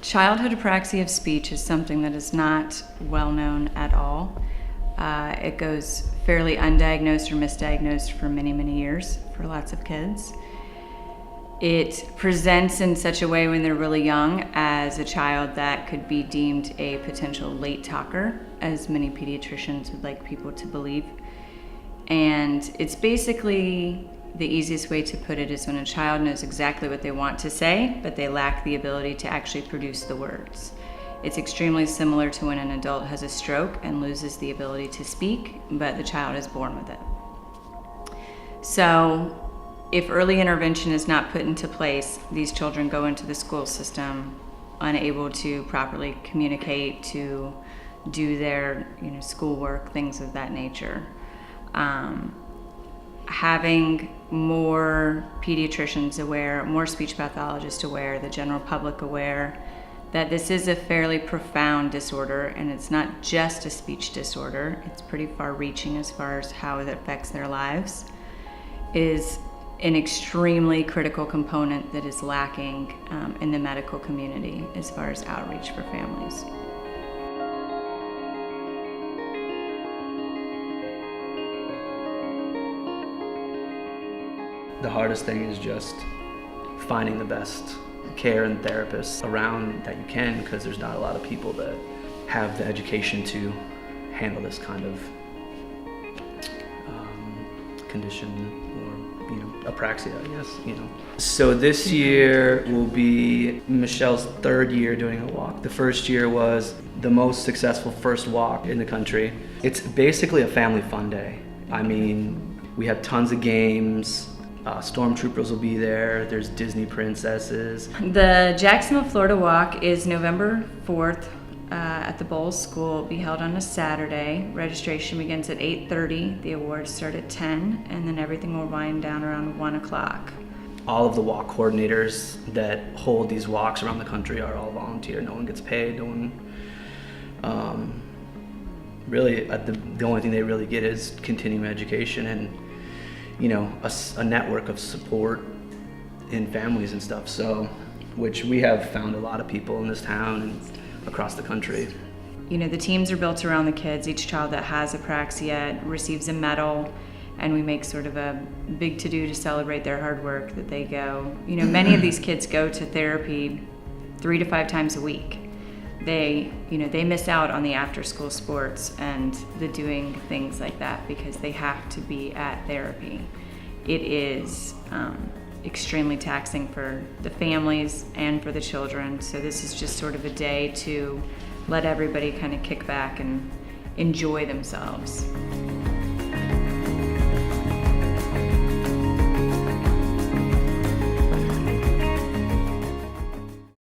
Childhood apraxia of speech is something that is not well known at all. It goes fairly undiagnosed or misdiagnosed for many, many years for lots of kids. It presents in such a way when they're really young as a child that could be deemed a potential late talker, as many pediatricians would like people to believe. And it's basically, the easiest way to put it is when a child knows exactly what they want to say, but they lack the ability to actually produce the words. It's extremely similar to when an adult has a stroke and loses the ability to speak, but the child is born with it. So if early intervention is not put into place, these children go into the school system unable to properly communicate, to do their schoolwork, things of that nature. Having more pediatricians aware, more speech pathologists aware, the general public aware that this is a fairly profound disorder, and it's not just a speech disorder, it's pretty far-reaching as far as how it affects their lives, is an extremely critical component that is lacking in the medical community as far as outreach for families. The hardest thing is just finding the best care and therapists around that you can, because there's not a lot of people that have the education to handle this kind of condition, or apraxia, I guess. So this year will be Michelle's third year doing a walk. The first year was the most successful first walk in the country. It's basically a family fun day. I mean, we have tons of games. Stormtroopers will be there. There's Disney princesses. The Jacksonville, Florida walk is November 4th at the Bowles School. It will be held on a Saturday. Registration begins at 8:30. The awards start at 10, and then everything will wind down around 1 o'clock. All of the walk coordinators that hold these walks around the country are all volunteer. No one gets paid. No one. Really, the only thing they really get is continuing education and a network of support in families and stuff. So, which we have found a lot of people in this town and across the country. The teams are built around the kids. Each child that has apraxia receives a medal, and we make sort of a big to-do to celebrate their hard work that they go. Many of these kids go to therapy 3 to 5 times a week. They miss out on the after-school sports and the doing things like that because they have to be at therapy. It is extremely taxing for the families and for the children. So this is just sort of a day to let everybody kind of kick back and enjoy themselves.